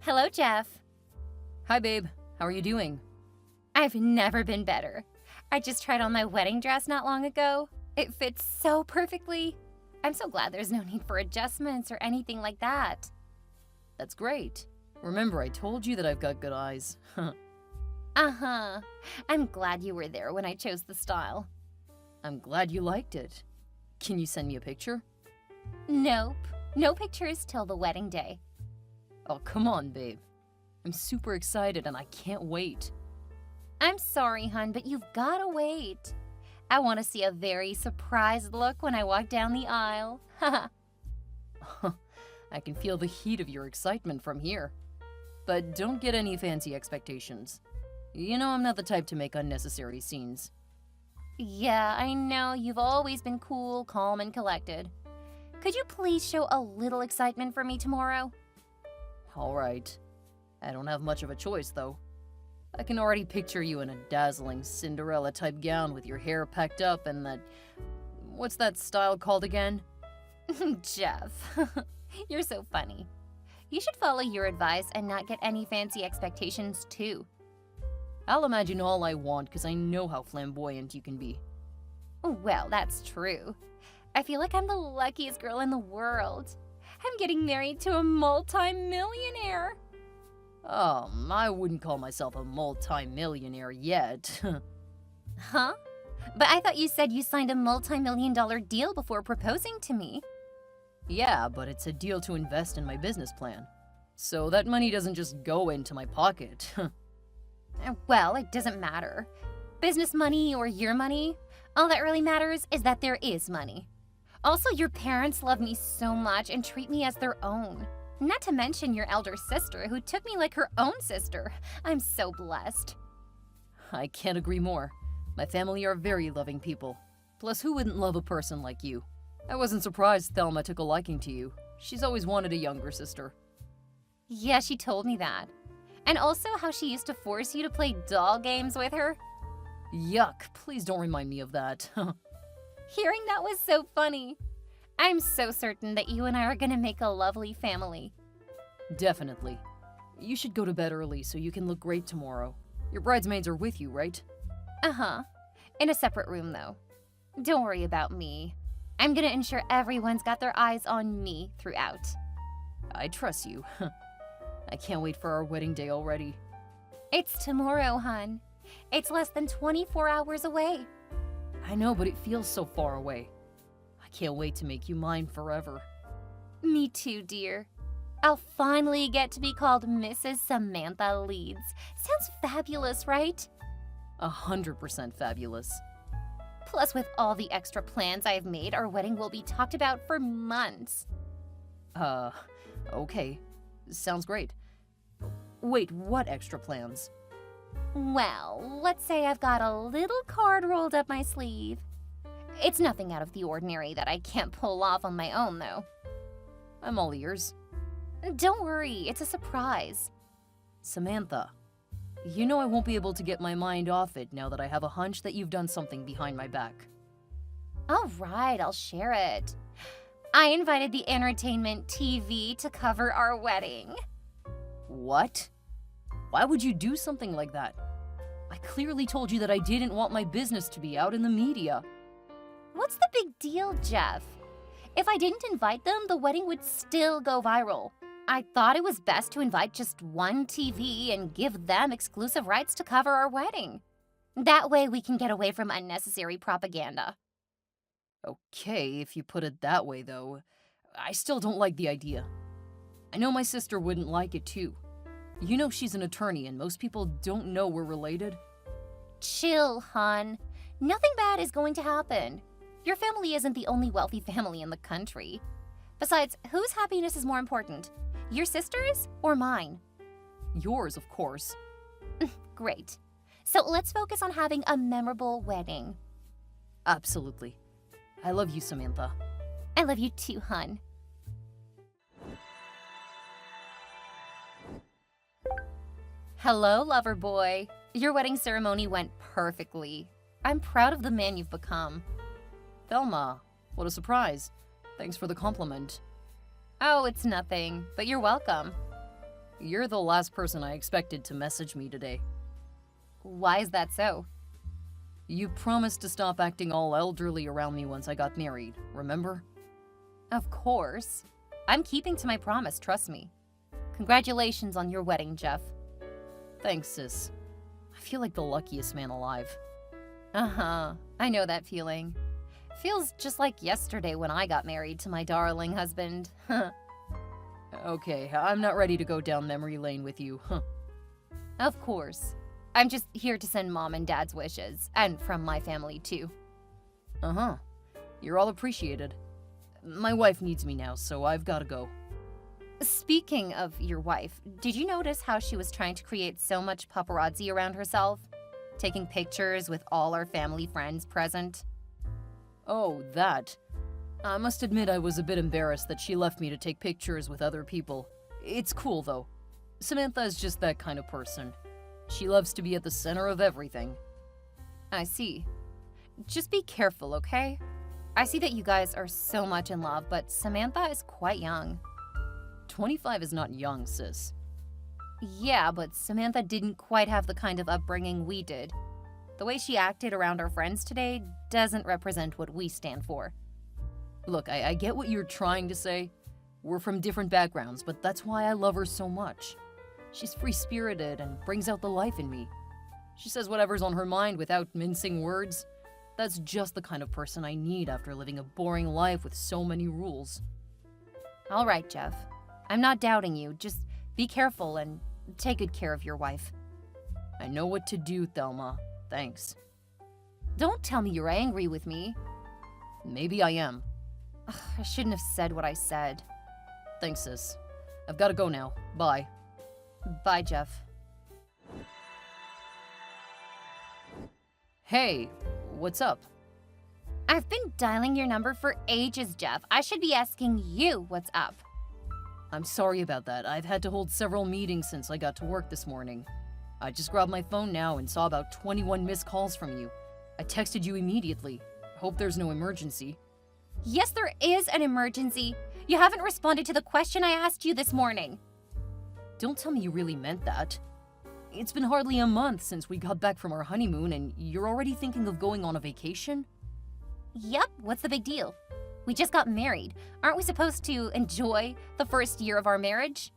Hello, Jeff. Hi, babe. How are you doing? I've never been better. I just tried on my wedding dress not long ago. It fits so perfectly. I'm so glad there's no need for adjustments or anything like that. That's great. Remember, I told you that I've got good eyes. Uh-huh. I'm glad you were there when I chose the style. I'm glad you liked it. Can you send me a picture? Nope. No pictures till the wedding day. Oh, come on, babe. I'm super excited and I can't wait. I'm sorry, hon, but you've gotta wait. I want to see a very surprised look when I walk down the aisle. Haha. I can feel the heat of your excitement from here. But don't get any fancy expectations. You know I'm not the type to make unnecessary scenes. Yeah, I know you've always been cool, calm, and collected. Could you please show a little excitement for me tomorrow? All right. I don't have much of a choice, though. I can already picture you in a dazzling Cinderella-type gown with your hair packed up and that... What's that style called again? Jeff, you're so funny. You should follow your advice and not get any fancy expectations, too. I'll imagine all I want because I know how flamboyant you can be. Well, that's true. I feel like I'm the luckiest girl in the world. I'm getting married to a multi-millionaire. Oh, I wouldn't call myself a multi-millionaire yet. Huh? But I thought you said you signed a multi-million-dollar deal before proposing to me. Yeah, but it's a deal to invest in my business plan. So that money doesn't just go into my pocket. Well, it doesn't matter. Business money or your money, all that really matters is that there is money. Also, your parents love me so much and treat me as their own. Not to mention your elder sister, who took me like her own sister. I'm so blessed. I can't agree more. My family are very loving people. Plus, who wouldn't love a person like you? I wasn't surprised Thelma took a liking to you. She's always wanted a younger sister. Yeah, she told me that. And also how she used to force you to play doll games with her. Yuck, please don't remind me of that. Hearing that was so funny. I'm so certain that you and I are gonna make a lovely family. Definitely. You should go to bed early so you can look great tomorrow. Your bridesmaids are with you, right? Uh-huh. In a separate room, though. Don't worry about me. I'm gonna ensure everyone's got their eyes on me throughout. I trust you. I can't wait for our wedding day already. It's tomorrow, hon. It's less than 24 hours away. I know, but it feels so far away. I can't wait to make you mine forever. Me too, dear. I'll finally get to be called Mrs. Samantha Leeds. Sounds fabulous, right? 100% fabulous. Plus, with all the extra plans I've made, our wedding will be talked about for months. Okay. Sounds great. Wait, what extra plans? Well, let's say I've got a little card rolled up my sleeve. It's nothing out of the ordinary that I can't pull off on my own, though. I'm all ears. Don't worry, it's a surprise. Samantha, you know I won't be able to get my mind off it now that I have a hunch that you've done something behind my back. All right, I'll share it. I invited the entertainment TV to cover our wedding. What? Why would you do something like that? I clearly told you that I didn't want my business to be out in the media. What's the big deal, Jeff? If I didn't invite them, the wedding would still go viral. I thought it was best to invite just one TV and give them exclusive rights to cover our wedding. That way we can get away from unnecessary propaganda. Okay, if you put it that way, though, I still don't like the idea. I know my sister wouldn't like it, too. You know she's an attorney and most people don't know we're related. Chill, hon. Nothing bad is going to happen. Your family isn't the only wealthy family in the country. Besides, whose happiness is more important? Your sister's or mine? Yours, of course. Great. So let's focus on having a memorable wedding. Absolutely. I love you, Samantha. I love you too, hon. Hello, lover boy. Your wedding ceremony went perfectly. I'm proud of the man you've become. Thelma, what a surprise. Thanks for the compliment. Oh, it's nothing, but you're welcome. You're the last person I expected to message me today. Why is that so? You promised to stop acting all elderly around me once I got married, remember? Of course. I'm keeping to my promise, trust me. Congratulations on your wedding, Jeff. Thanks, sis. I feel like the luckiest man alive. Uh-huh. I know that feeling. Feels just like yesterday when I got married to my darling husband. Okay, I'm not ready to go down memory lane with you. Of course. I'm just here to send Mom and Dad's wishes, and from my family too. Uh-huh. You're all appreciated. My wife needs me now, so I've gotta go. Speaking of your wife, did you notice how she was trying to create so much paparazzi around herself? Taking pictures with all our family friends present? Oh, that. I must admit I was a bit embarrassed that she left me to take pictures with other people. It's cool, though. Samantha is just that kind of person. She loves to be at the center of everything. I see. Just be careful, okay? I see that you guys are so much in love, but Samantha is quite young. 25 is not young, sis. Yeah, but Samantha didn't quite have the kind of upbringing we did. The way she acted around our friends today doesn't represent what we stand for. Look, I get what you're trying to say. We're from different backgrounds, but that's why I love her so much. She's free-spirited and brings out the life in me. She says whatever's on her mind without mincing words. That's just the kind of person I need after living a boring life with so many rules. All right, Jeff. I'm not doubting you. Just be careful and take good care of your wife. I know what to do, Thelma. Thanks. Don't tell me you're angry with me. Maybe I am. Ugh, I shouldn't have said what I said. Thanks, sis. I've got to go now. Bye. Bye, Jeff. Hey, what's up? I've been dialing your number for ages, Jeff. I should be asking you what's up. I'm sorry about that. I've had to hold several meetings since I got to work this morning. I just grabbed my phone now and saw about 21 missed calls from you. I texted you immediately. Hope there's no emergency. Yes, there is an emergency. You haven't responded to the question I asked you this morning. Don't tell me you really meant that. It's been hardly a month since we got back from our honeymoon and you're already thinking of going on a vacation? Yep, what's the big deal? We just got married. Aren't we supposed to enjoy the first year of our marriage?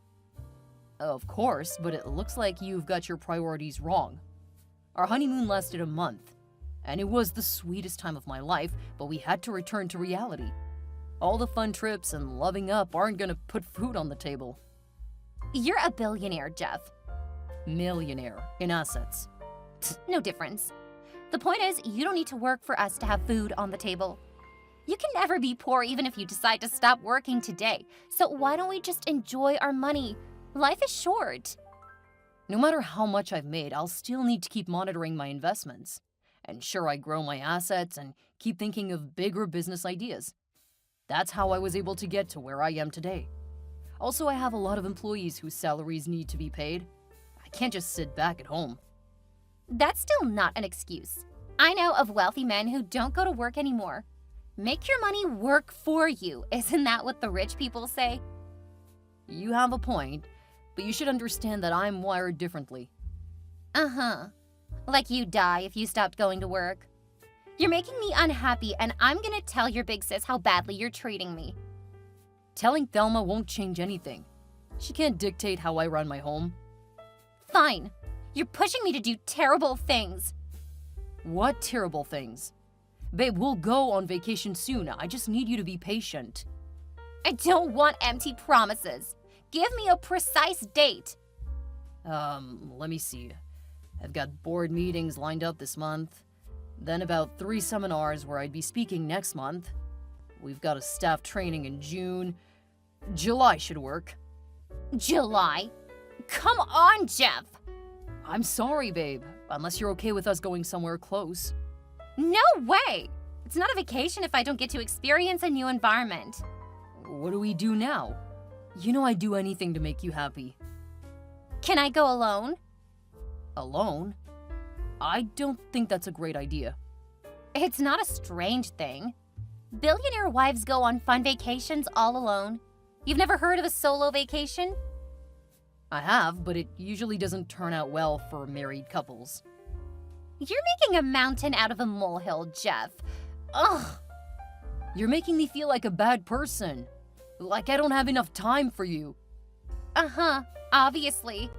Of course, but it looks like you've got your priorities wrong. Our honeymoon lasted a month, and it was the sweetest time of my life, but we had to return to reality. All the fun trips and loving up aren't gonna put food on the table. You're a billionaire, Jeff. Millionaire in assets. No difference. The point is, you don't need to work for us to have food on the table. You can never be poor even if you decide to stop working today. So why don't we just enjoy our money? Life is short. No matter how much I've made, I'll still need to keep monitoring my investments. Ensure I grow my assets and keep thinking of bigger business ideas. That's how I was able to get to where I am today. Also, I have a lot of employees whose salaries need to be paid. I can't just sit back at home. That's still not an excuse. I know of wealthy men who don't go to work anymore. Make your money work for you. Isn't that what the rich people say? You have a point, but you should understand that I'm wired differently. Uh-huh. Like you'd die if you stopped going to work. You're making me unhappy, and I'm gonna tell your big sis how badly you're treating me. Telling Thelma won't change anything. She can't dictate how I run my home. Fine. You're pushing me to do terrible things. What terrible things? Babe, we'll go on vacation soon. I just need you to be patient. I don't want empty promises. Give me a precise date. Let me see. I've got board meetings lined up this month. Then about 3 seminars where I'd be speaking next month. We've got a staff training in June. July should work. July? Come on, Jeff. I'm sorry, babe. Unless you're okay with us going somewhere close. No way! It's not a vacation if I don't get to experience a new environment. What do we do now? You know I'd do anything to make you happy. Can I go alone? Alone? I don't think that's a great idea. It's not a strange thing. Billionaire wives go on fun vacations all alone. You've never heard of a solo vacation? I have, but it usually doesn't turn out well for married couples. You're making a mountain out of a molehill, Jeff. Ugh. You're making me feel like a bad person. Like I don't have enough time for you. Uh-huh, obviously.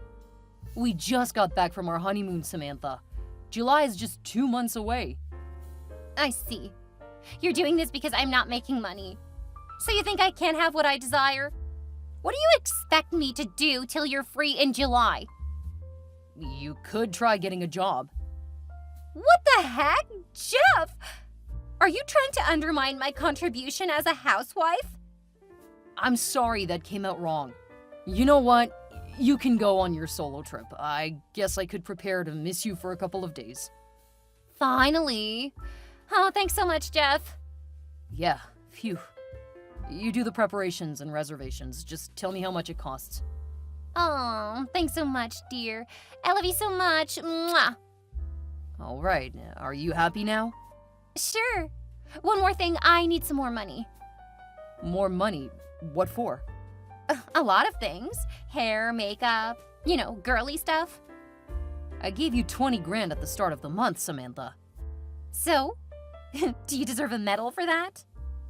We just got back from our honeymoon, Samantha. July is just 2 months away. I see. You're doing this because I'm not making money. So you think I can't have what I desire? What do you expect me to do till you're free in July? You could try getting a job. What the heck? Jeff! Are you trying to undermine my contribution as a housewife? I'm sorry that came out wrong. You know what? You can go on your solo trip. I guess I could prepare to miss you for a couple of days. Finally. Oh, thanks so much, Jeff. Yeah, phew. You do the preparations and reservations. Just tell me how much it costs. Oh, thanks so much, dear. I love you so much. Mwah. All right, are you happy now? Sure. One more thing, I need some more money. More money? What for? A lot of things. Hair, makeup, girly stuff. I gave you 20 grand at the start of the month, Samantha. So? Do you deserve a medal for that?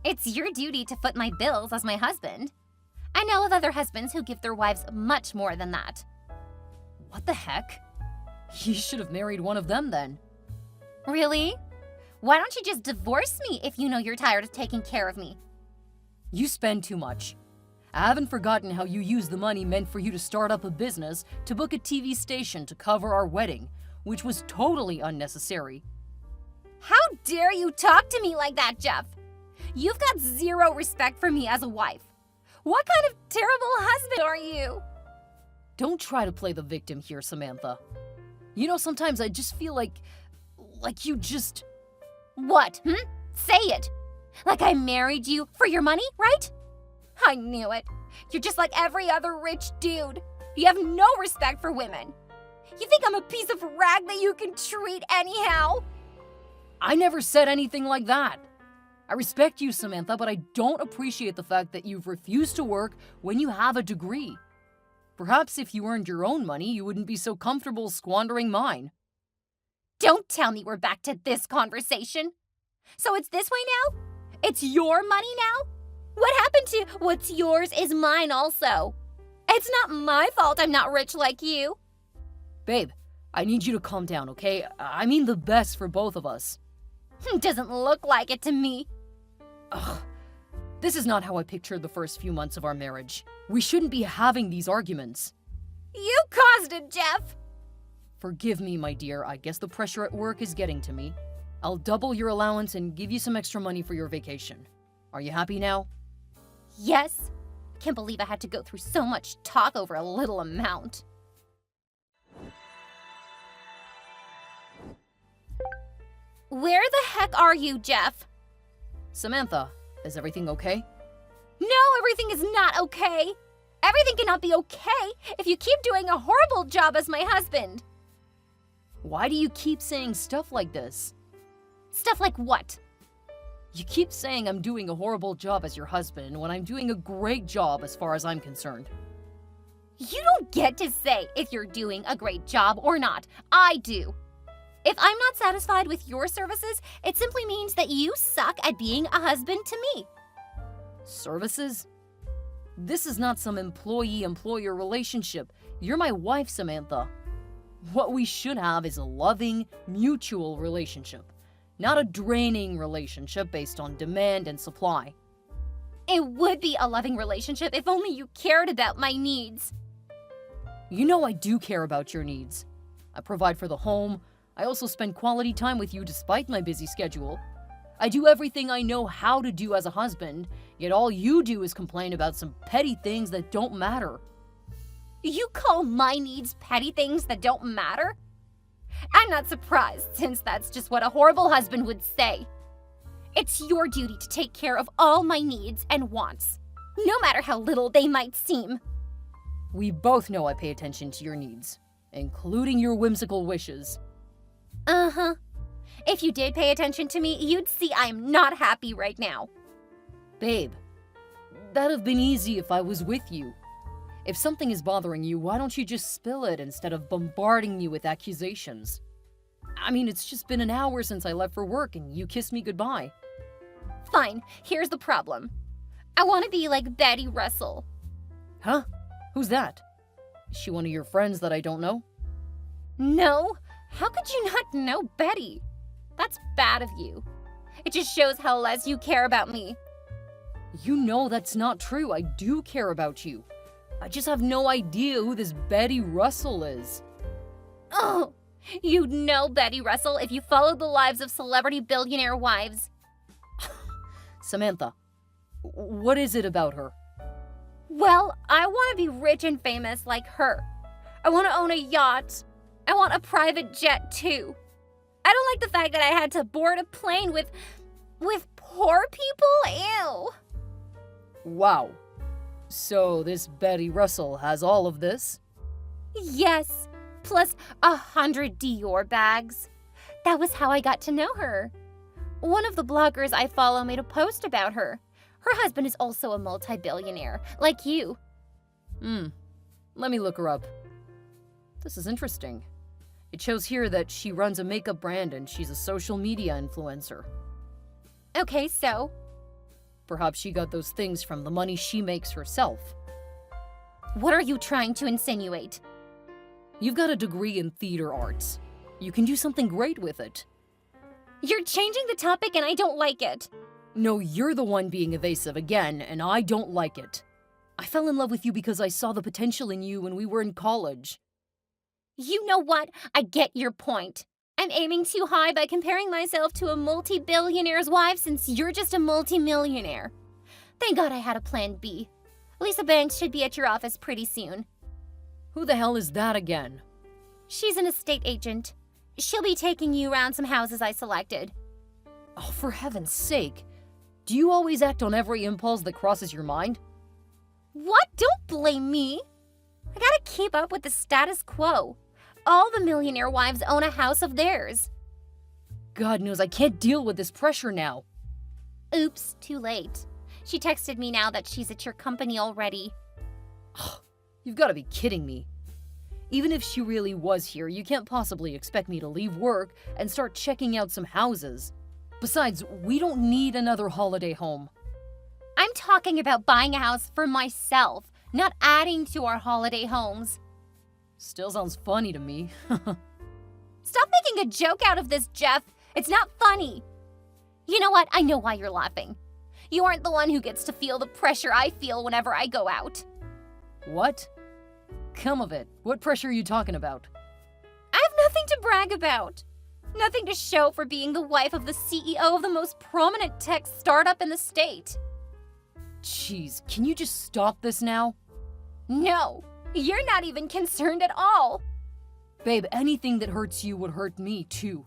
It's your duty to foot my bills as my husband. I know of other husbands who give their wives much more than that. What the heck? You should have married one of them then. Really? Why don't you just divorce me if you know you're tired of taking care of me? You spend too much. I haven't forgotten how you used the money meant for you to start up a business to book a TV station to cover our wedding, which was totally unnecessary. How dare you talk to me like that, Jeff? You've got zero respect for me as a wife. What kind of terrible husband are you? Don't try to play the victim here, Samantha. Sometimes I just feel like you just... What, Say it. Like I married you for your money, right? I knew it. You're just like every other rich dude. You have no respect for women. You think I'm a piece of rag that you can treat anyhow? I never said anything like that. I respect you, Samantha, but I don't appreciate the fact that you've refused to work when you have a degree. Perhaps if you earned your own money, you wouldn't be so comfortable squandering mine. Don't tell me we're back to this conversation. So it's this way now? It's your money now? What happened to what's yours is mine also? It's not my fault I'm not rich like you. Babe, I need you to calm down, okay? I mean the best for both of us. Doesn't look like it to me. Ugh. This is not how I pictured the first few months of our marriage. We shouldn't be having these arguments. You caused it, Jeff! Forgive me, my dear. I guess the pressure at work is getting to me. I'll double your allowance and give you some extra money for your vacation. Are you happy now? Yes. Can't believe I had to go through so much talk over a little amount. Where the heck are you, Jeff? Samantha, is everything okay? No, everything is not okay. Everything cannot be okay if you keep doing a horrible job as my husband. Why do you keep saying stuff like this? Stuff like what? You keep saying I'm doing a horrible job as your husband when I'm doing a great job as far as I'm concerned. You don't get to say if you're doing a great job or not. I do. If I'm not satisfied with your services, it simply means that you suck at being a husband to me. Services? This is not some employee-employer relationship. You're my wife, Samantha. What we should have is a loving, mutual relationship, not a draining relationship based on demand and supply. It would be a loving relationship if only you cared about my needs. You know I do care about your needs. I provide for the home. I also spend quality time with you despite my busy schedule. I do everything I know how to do as a husband, yet all you do is complain about some petty things that don't matter. You call my needs petty things that don't matter? I'm not surprised, since that's just what a horrible husband would say. It's your duty to take care of all my needs and wants, no matter how little they might seem. We both know I pay attention to your needs, including your whimsical wishes. Uh-huh. If you did pay attention to me, you'd see I'm not happy right now. Babe, that'd have been easy if I was with you. If something is bothering you, why don't you just spill it instead of bombarding me with accusations? I mean, it's just been an hour since I left for work and you kissed me goodbye. Fine, here's the problem. I want to be like Betty Russell. Huh? Who's that? Is she one of your friends that I don't know? No, how could you not know Betty? That's bad of you. It just shows how less you care about me. You know that's not true. I do care about you. I just have no idea who this Betty Russell is. Oh, you'd know Betty Russell if you followed the lives of celebrity billionaire wives. Samantha, what is it about her? Well, I want to be rich and famous like her. I want to own a yacht. I want a private jet too. I don't like the fact that I had to board a plane with poor people. Ew. Wow. So this Betty Russell has all of this? Yes, plus 100 Dior bags. That was how I got to know her. One of the bloggers I follow made a post about her. Her husband is also a multi-billionaire, like you. Let me look her up. This is interesting. It shows here that she runs a makeup brand and she's a social media influencer. Okay, so? Perhaps she got those things from the money she makes herself. What are you trying to insinuate? You've got a degree in theater arts. You can do something great with it. You're changing the topic and I don't like it. No, you're the one being evasive again, and I don't like it. I fell in love with you because I saw the potential in you when we were in college. You know what? I get your point. I'm aiming too high by comparing myself to a multi-billionaire's wife since you're just a multi-millionaire. Thank God I had a plan B. Lisa Banks should be at your office pretty soon. Who the hell is that again? She's an estate agent. She'll be taking you around some houses I selected. Oh, for heaven's sake. Do you always act on every impulse that crosses your mind? What? Don't blame me. I gotta keep up with the status quo. All the millionaire wives own a house of theirs. God knows I can't deal with this pressure now. Oops, too late. She texted me now that she's at your company already. You've got to be kidding me. Even if she really was here, you can't possibly expect me to leave work and start checking out some houses. Besides, we don't need another holiday home. I'm talking about buying a house for myself, not adding to our holiday homes. Still sounds funny to me. Stop making a joke out of this, Jeff. It's not funny. You know what? I know why you're laughing. You aren't the one who gets to feel the pressure I feel whenever I go out. What? Come of it. What pressure are you talking about? I have nothing to brag about. Nothing to show for being the wife of the CEO of the most prominent tech startup in the state. Jeez, can you just stop this now? No, you're not even concerned at all. Babe, anything that hurts you would hurt me too.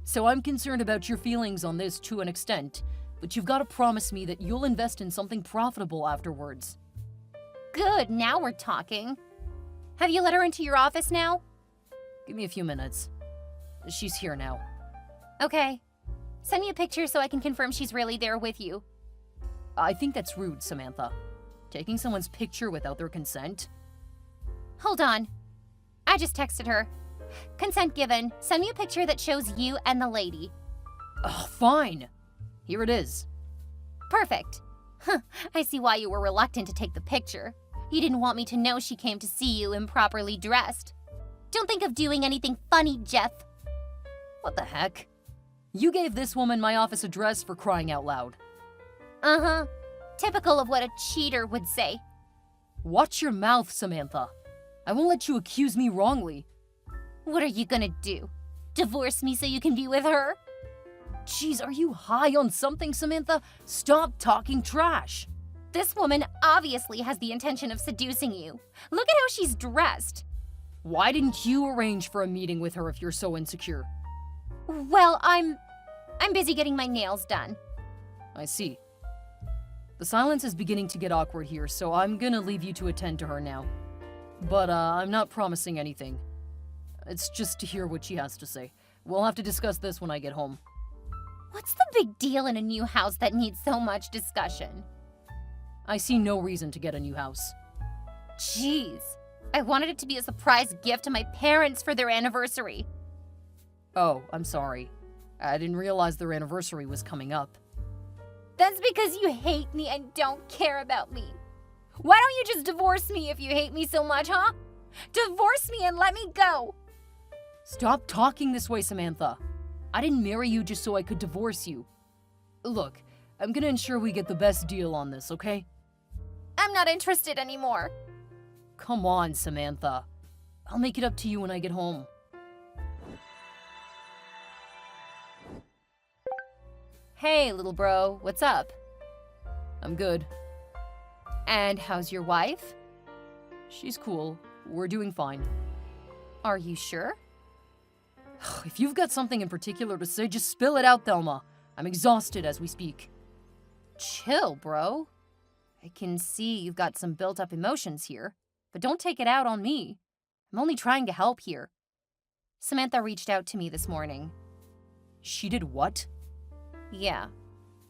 So I'm concerned about your feelings on this to an extent, but you've got to promise me that you'll invest in something profitable afterwards. Good, now we're talking. Have you let her into your office now? Give me a few minutes. She's here now. Okay. Send me a picture so I can confirm she's really there with you. I think that's rude, Samantha. Taking someone's picture without their consent? Hold on. I just texted her. Consent given. Send me a picture that shows you and the lady. Oh, fine. Here it is. Perfect. Huh, I see why you were reluctant to take the picture. You didn't want me to know she came to see you improperly dressed. Don't think of doing anything funny, Jeff. What the heck? You gave this woman my office address for crying out loud. Uh-huh. Typical of what a cheater would say. Watch your mouth, Samantha. I won't let you accuse me wrongly. What are you gonna do? Divorce me so you can be with her? Jeez, are you high on something, Samantha? Stop talking trash. This woman obviously has the intention of seducing you. Look at how she's dressed. Why didn't you arrange for a meeting with her if you're so insecure? Well, I'm busy getting my nails done. I see. The silence is beginning to get awkward here, so I'm gonna leave you to attend to her now. But I'm not promising anything. It's just to hear what she has to say. We'll have to discuss this when I get home. What's the big deal in a new house that needs so much discussion? I see no reason to get a new house. Jeez. I wanted it to be a surprise gift to my parents for their anniversary. Oh, I'm sorry. I didn't realize their anniversary was coming up. That's because you hate me and don't care about me. Why don't you just divorce me if you hate me so much, huh? Divorce me and let me go. Stop talking this way, Samantha. I didn't marry you just so I could divorce you. Look, I'm gonna ensure we get the best deal on this, okay? I'm not interested anymore. Come on, Samantha. I'll make it up to you when I get home. Hey, little bro, what's up? I'm good. And how's your wife? She's cool. We're doing fine. Are you sure? If you've got something in particular to say, just spill it out, Thelma. I'm exhausted as we speak. Chill, bro. I can see you've got some built-up emotions here, but don't take it out on me. I'm only trying to help here. Samantha reached out to me this morning. She did what? Yeah.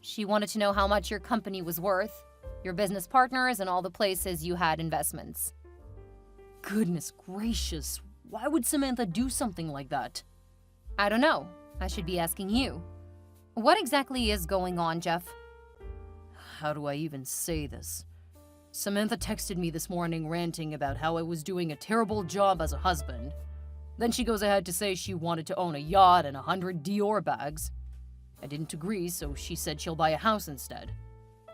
She wanted to know how much your company was worth, your business partners, and all the places you had investments. Goodness gracious. Why would Samantha do something like that? I don't know. I should be asking you. What exactly is going on, Jeff? How do I even say this? Samantha texted me this morning ranting about how I was doing a terrible job as a husband. Then she goes ahead to say she wanted to own a yacht and 100 Dior bags. I didn't agree, so she said she'll buy a house instead.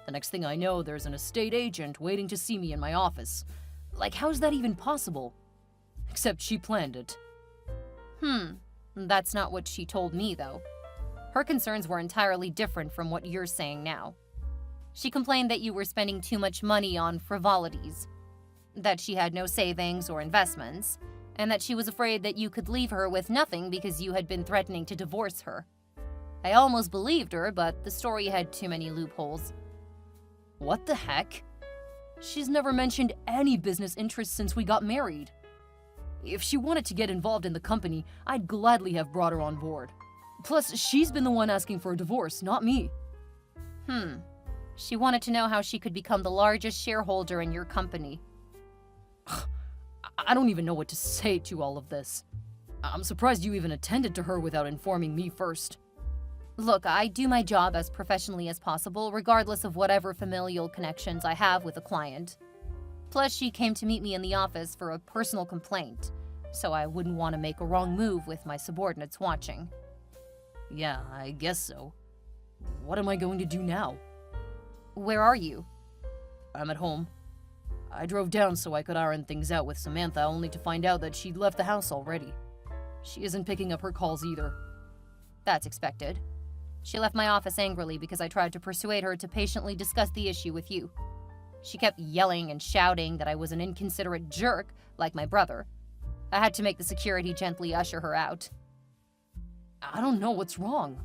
The next thing I know, there's an estate agent waiting to see me in my office. Like, how's that even possible? Except she planned it. That's not what she told me, though. Her concerns were entirely different from what you're saying now. She complained that you were spending too much money on frivolities, that she had no savings or investments, and that she was afraid that you could leave her with nothing because you had been threatening to divorce her. I almost believed her, but the story had too many loopholes. What the heck? She's never mentioned any business interests since we got married. If she wanted to get involved in the company, I'd gladly have brought her on board. Plus, she's been the one asking for a divorce, not me. She wanted to know how she could become the largest shareholder in your company. I don't even know what to say to all of this. I'm surprised you even attended to her without informing me first. Look, I do my job as professionally as possible, regardless of whatever familial connections I have with a client. Plus, she came to meet me in the office for a personal complaint, so I wouldn't want to make a wrong move with my subordinates watching. Yeah, I guess so. What am I going to do now? Where are you? I'm at home. I drove down so I could iron things out with Samantha, only to find out that she'd left the house already. She isn't picking up her calls either. That's expected. She left my office angrily because I tried to persuade her to patiently discuss the issue with you. She kept yelling and shouting that I was an inconsiderate jerk, like my brother. I had to make the security gently usher her out. I don't know what's wrong.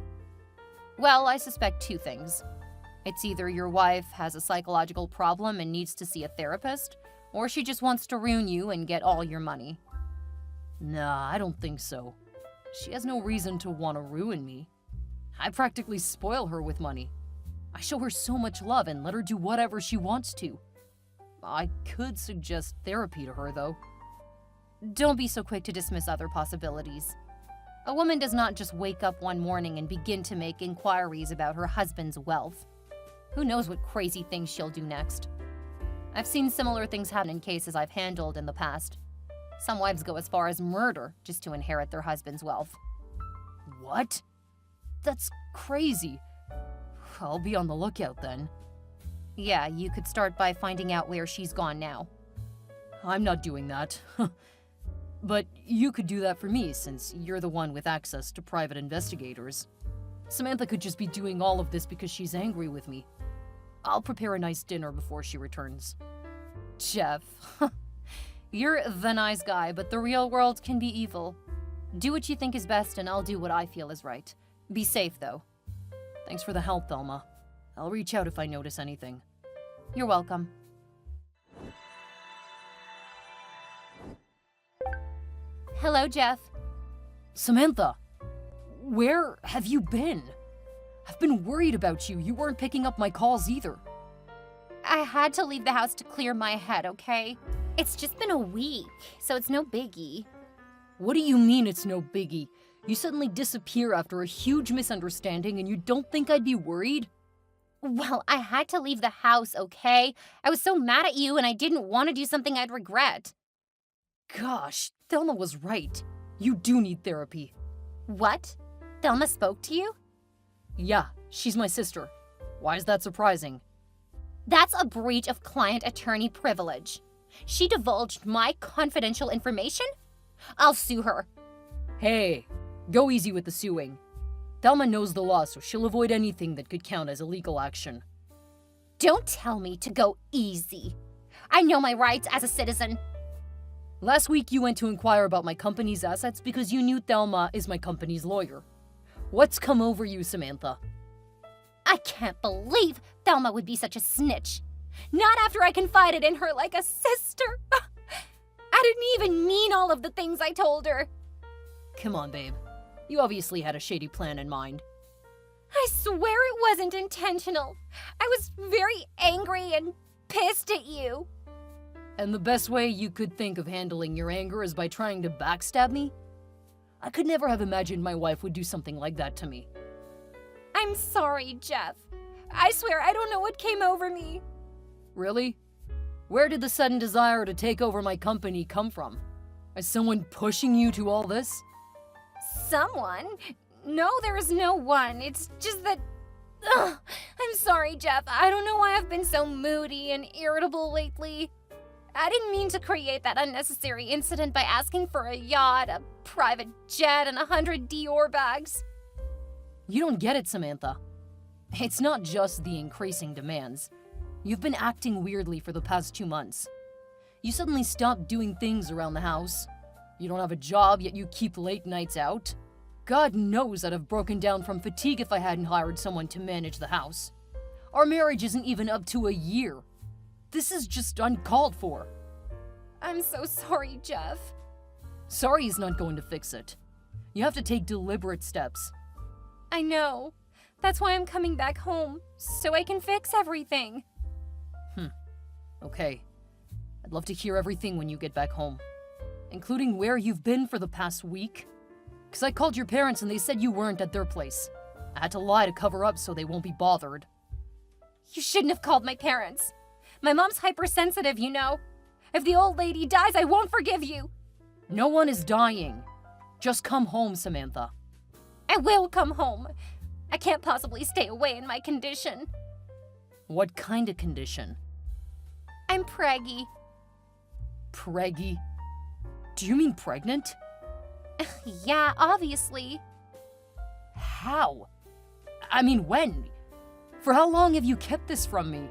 Well, I suspect two things. It's either your wife has a psychological problem and needs to see a therapist, or she just wants to ruin you and get all your money. Nah, I don't think so. She has no reason to want to ruin me. I practically spoil her with money. I show her so much love and let her do whatever she wants to. I could suggest therapy to her, though. Don't be so quick to dismiss other possibilities. A woman does not just wake up one morning and begin to make inquiries about her husband's wealth. Who knows what crazy things she'll do next? I've seen similar things happen in cases I've handled in the past. Some wives go as far as murder just to inherit their husband's wealth. What? That's crazy. I'll be on the lookout then. Yeah, you could start by finding out where she's gone now. I'm not doing that. But you could do that for me, since you're the one with access to private investigators. Samantha could just be doing all of this because she's angry with me. I'll prepare a nice dinner before she returns. Jeff, you're the nice guy, but the real world can be evil. Do what you think is best, and I'll do what I feel is right. Be safe, though. Thanks for the help, Thelma. I'll reach out if I notice anything. You're welcome. Hello, Jeff. Samantha, where have you been? I've been worried about you. You weren't picking up my calls either. I had to leave the house to clear my head, okay? It's just been a week, so it's no biggie. What do you mean it's no biggie? You suddenly disappear after a huge misunderstanding and you don't think I'd be worried? Well, I had to leave the house, okay? I was so mad at you and I didn't want to do something I'd regret. Gosh, Thelma was right. You do need therapy. What? Thelma spoke to you? Yeah, she's my sister. Why is that surprising? That's a breach of client-attorney privilege. She divulged my confidential information? I'll sue her. Hey, go easy with the suing. Thelma knows the law, so she'll avoid anything that could count as illegal action. Don't tell me to go easy. I know my rights as a citizen. Last week you went to inquire about my company's assets because you knew Thelma is my company's lawyer. What's come over you, Samantha? I can't believe Thelma would be such a snitch. Not after I confided in her like a sister. I didn't even mean all of the things I told her. Come on, babe. You obviously had a shady plan in mind. I swear it wasn't intentional. I was very angry and pissed at you. And the best way you could think of handling your anger is by trying to backstab me? I could never have imagined my wife would do something like that to me. I'm sorry, Jeff. I swear I don't know what came over me. Really? Where did the sudden desire to take over my company come from? Is someone pushing you to all this? Someone? No, there is no one. It's just that... Ugh, I'm sorry, Jeff. I don't know why I've been so moody and irritable lately. I didn't mean to create that unnecessary incident by asking for a yacht, a private jet, and 100 Dior bags. You don't get it, Samantha. It's not just the increasing demands. You've been acting weirdly for the past 2 months. You suddenly stopped doing things around the house. You don't have a job, yet you keep late nights out. God knows I'd have broken down from fatigue if I hadn't hired someone to manage the house. Our marriage isn't even up to a year. This is just uncalled for. I'm so sorry, Jeff. Sorry is not going to fix it. You have to take deliberate steps. I know. That's why I'm coming back home, so I can fix everything. Okay. I'd love to hear everything when you get back home. Including where you've been for the past week. Because I called your parents and they said you weren't at their place. I had to lie to cover up so they won't be bothered. You shouldn't have called my parents. My mom's hypersensitive, you know. If the old lady dies, I won't forgive you. No one is dying. Just come home, Samantha. I will come home. I can't possibly stay away in my condition. What kind of condition? I'm preggy. Preggy? Do you mean pregnant? Yeah, obviously. How? I mean, when? For how long have you kept this from me?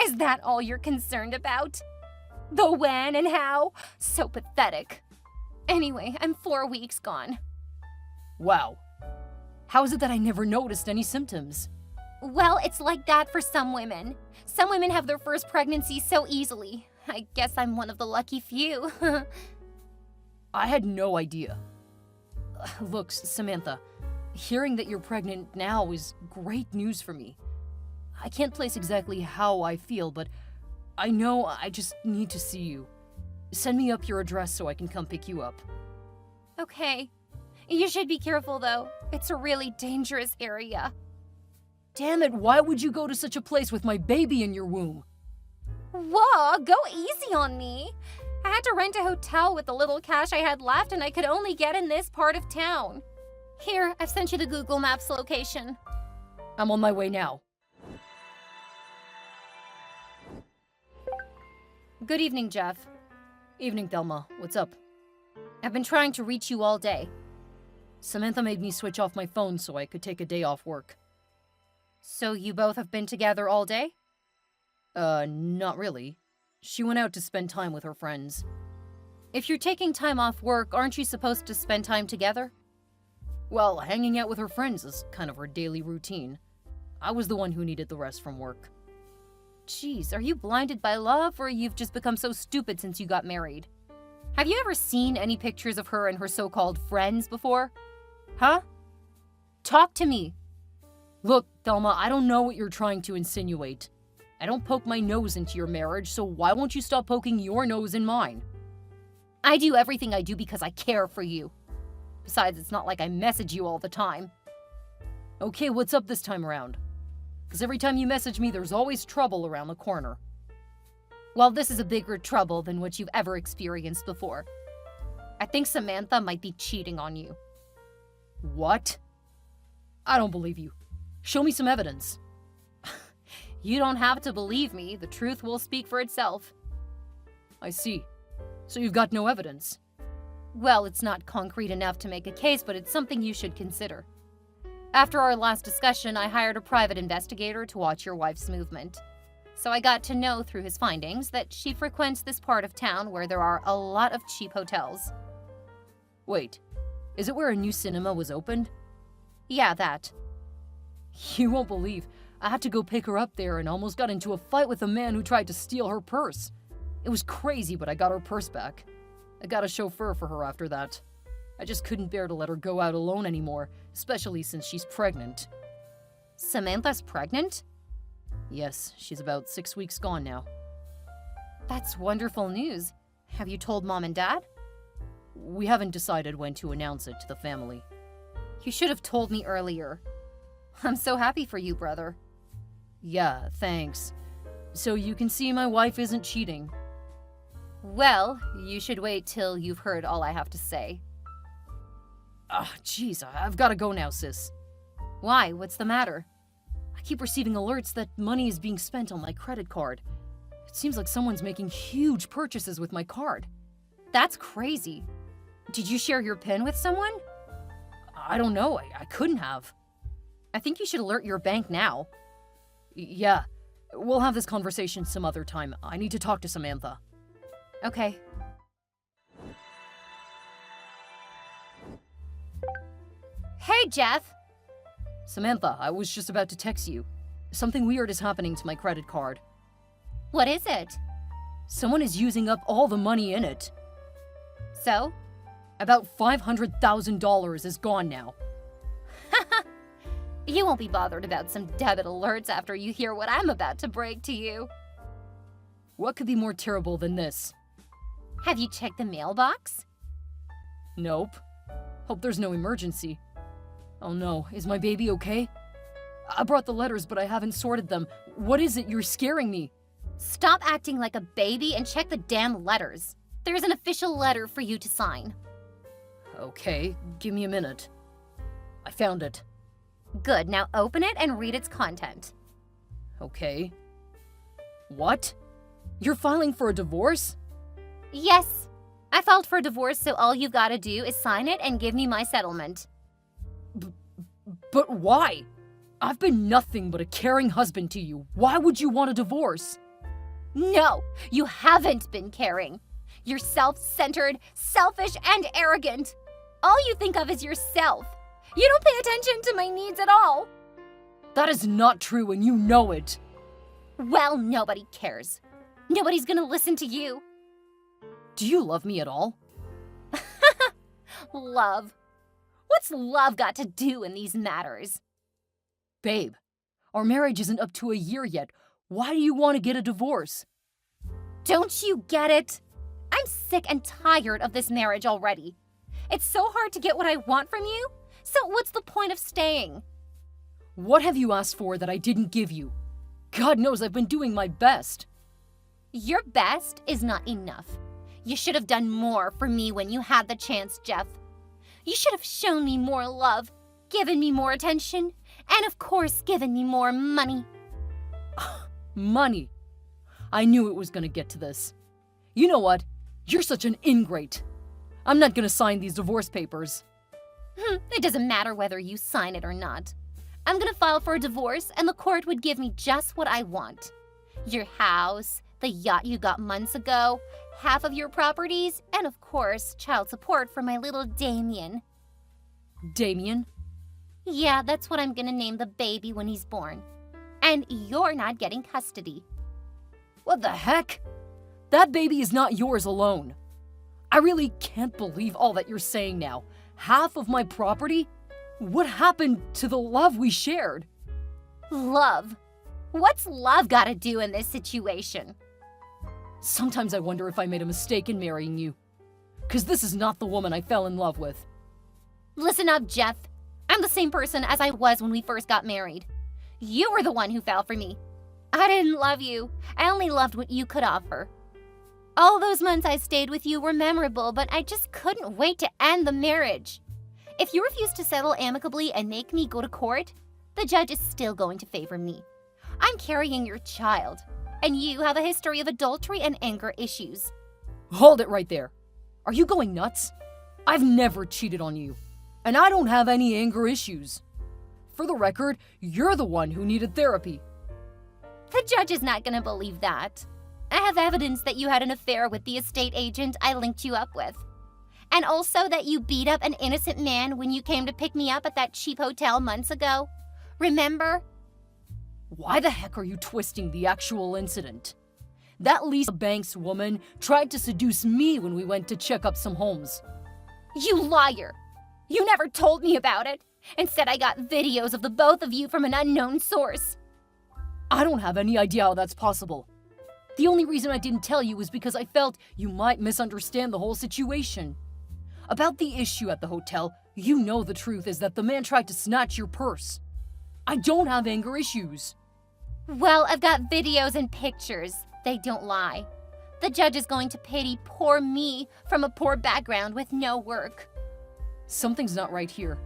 Is that all you're concerned about? The when and how? So pathetic. Anyway, I'm 4 weeks gone. Wow. How is it that I never noticed any symptoms? Well, it's like that for some women. Some women have their first pregnancy so easily. I guess I'm one of the lucky few. I had no idea. Look, Samantha, hearing that you're pregnant now is great news for me. I can't place exactly how I feel, but I know I just need to see you. Send me up your address so I can come pick you up. Okay. You should be careful, though. It's a really dangerous area. Damn it, why would you go to such a place with my baby in your womb? Whoa, go easy on me. I had to rent a hotel with the little cash I had left, and I could only get in this part of town. Here, I've sent you the Google Maps location. I'm on my way now. Good evening, Jeff. Evening, Thelma. What's up? I've been trying to reach you all day. Samantha made me switch off my phone so I could take a day off work. So you both have been together all day? Not really. She went out to spend time with her friends. If you're taking time off work, aren't you supposed to spend time together? Well, hanging out with her friends is kind of her daily routine. I was the one who needed the rest from work. Jeez, are you blinded by love, or you've just become so stupid since you got married? Have you ever seen any pictures of her and her so-called friends before? Huh? Talk to me. Look, Thelma, I don't know what you're trying to insinuate. I don't poke my nose into your marriage, so why won't you stop poking your nose in mine? I do everything I do because I care for you. Besides, it's not like I message you all the time. Okay, what's up this time around? Because every time you message me, there's always trouble around the corner. Well, this is a bigger trouble than what you've ever experienced before. I think Samantha might be cheating on you. What? I don't believe you. Show me some evidence. You don't have to believe me. The truth will speak for itself. I see. So you've got no evidence? Well, it's not concrete enough to make a case, but it's something you should consider. After our last discussion, I hired a private investigator to watch your wife's movement. So I got to know through his findings that she frequents this part of town where there are a lot of cheap hotels. Wait, is it where a new cinema was opened? Yeah, that. You won't believe, I had to go pick her up there and almost got into a fight with a man who tried to steal her purse. It was crazy, but I got her purse back. I got a chauffeur for her after that. I just couldn't bear to let her go out alone anymore, especially since she's pregnant. Samantha's pregnant? Yes, she's about 6 weeks gone now. That's wonderful news. Have you told Mom and Dad? We haven't decided when to announce it to the family. You should have told me earlier. I'm so happy for you, brother. Yeah, thanks. So you can see my wife isn't cheating. Well, you should wait till you've heard all I have to say. Jeez, I've gotta go now, sis. Why? What's the matter? I keep receiving alerts that money is being spent on my credit card. It seems like someone's making huge purchases with my card. That's crazy. Did you share your PIN with someone? I don't know, I couldn't have. I think you should alert your bank now. Yeah, we'll have this conversation some other time. I need to talk to Samantha. Okay. Hey, Jeff! Samantha, I was just about to text you. Something weird is happening to my credit card. What is it? Someone is using up all the money in it. So? About $500,000 is gone now. You won't be bothered about some debit alerts after you hear what I'm about to break to you. What could be more terrible than this? Have you checked the mailbox? Nope. Hope there's no emergency. Oh no, is my baby okay? I brought the letters, but I haven't sorted them. What is it? You're scaring me. Stop acting like a baby and check the damn letters. There's an official letter for you to sign. Okay, give me a minute. I found it. Good, now open it and read its content. Okay. What? You're filing for a divorce? Yes. I filed for a divorce, so all you've got to do is sign it and give me my settlement. But why? I've been nothing but a caring husband to you. Why would you want a divorce? No, you haven't been caring. You're self-centered, selfish, and arrogant. All you think of is yourself. You don't pay attention to my needs at all. That is not true, and you know it. Well, nobody cares. Nobody's gonna listen to you. Do you love me at all? Love. What's love got to do in these matters? Babe, our marriage isn't up to a year yet. Why do you want to get a divorce? Don't you get it? I'm sick and tired of this marriage already. It's so hard to get what I want from you. So what's the point of staying? What have you asked for that I didn't give you? God knows I've been doing my best. Your best is not enough. You should have done more for me when you had the chance, Jeff. You should have shown me more love, given me more attention, and of course given me more money. Money? I knew it was gonna get to this. You know what? You're such an ingrate. I'm not gonna sign these divorce papers. It doesn't matter whether you sign it or not. I'm gonna file for a divorce and the court would give me just what I want. Your house, the yacht you got months ago, half of your properties, and of course, child support for my little Damien. Damien? Yeah, that's what I'm gonna name the baby when he's born. And you're not getting custody. What the heck? That baby is not yours alone. I really can't believe all that you're saying now. Half of my property? What happened to the love we shared? Love? What's love gotta do in this situation? Sometimes I wonder if I made a mistake in marrying you. 'Cause this is not the woman I fell in love with. Listen up, Jeff. I'm the same person as I was when we first got married. You were the one who fell for me. I didn't love you. I only loved what you could offer. All those months I stayed with you were memorable, but I just couldn't wait to end the marriage. If you refuse to settle amicably and make me go to court, the judge is still going to favor me. I'm carrying your child, and you have a history of adultery and anger issues. Hold it right there. Are you going nuts? I've never cheated on you, and I don't have any anger issues. For the record, you're the one who needed therapy. The judge is not going to believe that. I have evidence that you had an affair with the estate agent I linked you up with. And also that you beat up an innocent man when you came to pick me up at that cheap hotel months ago. Remember? Why the heck are you twisting the actual incident? That Lisa Banks woman tried to seduce me when we went to check up some homes. You liar! You never told me about it. Instead, I got videos of the both of you from an unknown source. I don't have any idea how that's possible. The only reason I didn't tell you was because I felt you might misunderstand the whole situation. About the issue at the hotel, you know the truth is that the man tried to snatch your purse. I don't have anger issues. Well, I've got videos and pictures. They don't lie. The judge is going to pity poor me from a poor background with no work. Something's not right here.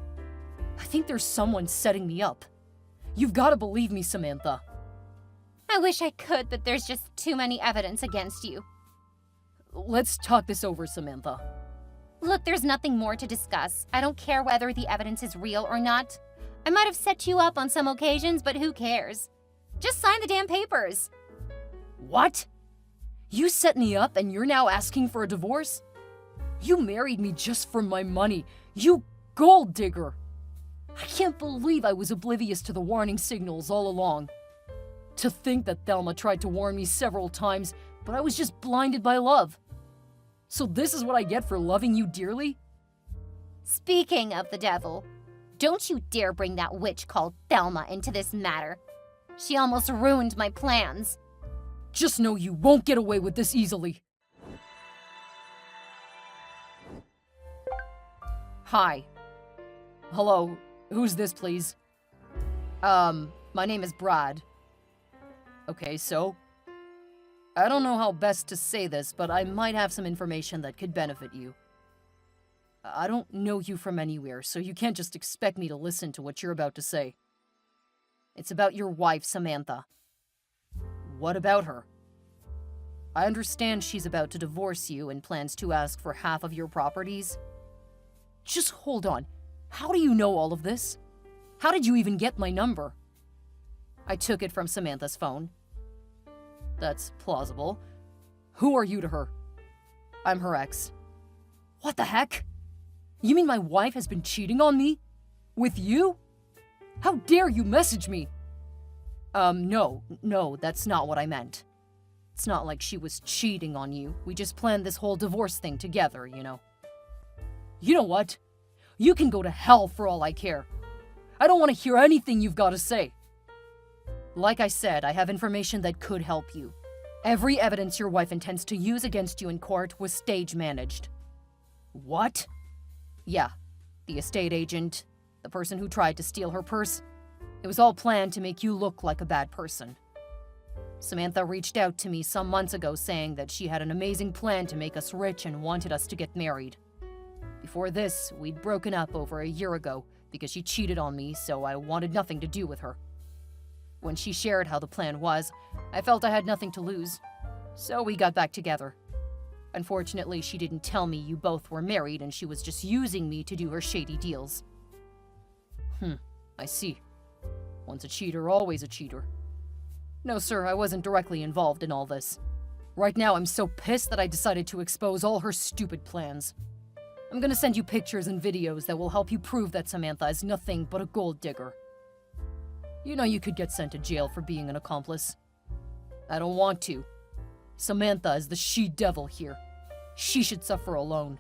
I think there's someone setting me up. You've got to believe me, Samantha. I wish I could, but there's just too many evidence against you. Let's talk this over, Samantha. Look, there's nothing more to discuss. I don't care whether the evidence is real or not. I might have set you up on some occasions, but who cares? Just sign the damn papers. What? You set me up and you're now asking for a divorce? You married me just for my money, you gold digger. I can't believe I was oblivious to the warning signals all along. To think that Thelma tried to warn me several times, but I was just blinded by love. So this is what I get for loving you dearly? Speaking of the devil, don't you dare bring that witch called Thelma into this matter. She almost ruined my plans. Just know you won't get away with this easily. Hi. Hello, who's this, please? My name is Brad. Okay, so? I don't know how best to say this, but I might have some information that could benefit you. I don't know you from anywhere, so you can't just expect me to listen to what you're about to say. It's about your wife, Samantha. What about her? I understand she's about to divorce you and plans to ask for half of your properties. Just hold on. How do you know all of this? How did you even get my number? I took it from Samantha's phone. That's plausible. Who are you to her? I'm her ex. What the heck? You mean my wife has been cheating on me? With you? How dare you message me? No, that's not what I meant. It's not like she was cheating on you. We just planned this whole divorce thing together, you know. You know what? You can go to hell for all I care. I don't want to hear anything you've got to say. Like I said, I have information that could help you. Every evidence your wife intends to use against you in court was stage managed. What? Yeah, the estate agent, the person who tried to steal her purse. It was all planned to make you look like a bad person. Samantha reached out to me some months ago saying that she had an amazing plan to make us rich and wanted us to get married. Before this, we'd broken up over a year ago because she cheated on me, so I wanted nothing to do with her. When she shared how the plan was, I felt I had nothing to lose, so we got back together. Unfortunately, she didn't tell me you both were married and she was just using me to do her shady deals. I see. Once a cheater, always a cheater. No, sir, I wasn't directly involved in all this. Right now, I'm so pissed that I decided to expose all her stupid plans. I'm gonna send you pictures and videos that will help you prove that Samantha is nothing but a gold digger. You know you could get sent to jail for being an accomplice. I don't want to. Samantha is the she-devil here. She should suffer alone.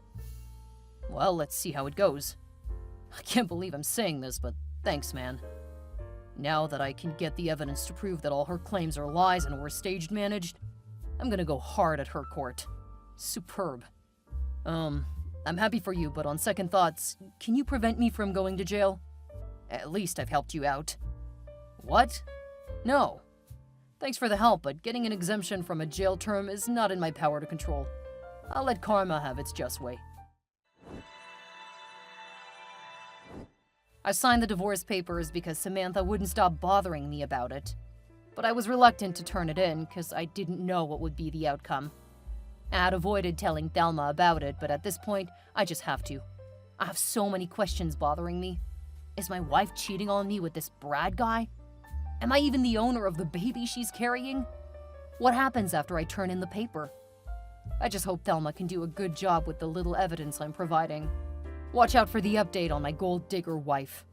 Well, let's see how it goes. I can't believe I'm saying this, but thanks, man. Now that I can get the evidence to prove that all her claims are lies and were staged managed, I'm gonna go hard at her court. Superb. I'm happy for you, but on second thoughts, can you prevent me from going to jail? At least I've helped you out. What? No. Thanks for the help, but getting an exemption from a jail term is not in my power to control. I'll let karma have its just way. I signed the divorce papers because Samantha wouldn't stop bothering me about it. But I was reluctant to turn it in because I didn't know what would be the outcome. I had avoided telling Thelma about it, but at this point, I just have to. I have so many questions bothering me. Is my wife cheating on me with this Brad guy? Am I even the owner of the baby she's carrying? What happens after I turn in the paper? I just hope Thelma can do a good job with the little evidence I'm providing. Watch out for the update on my gold digger wife.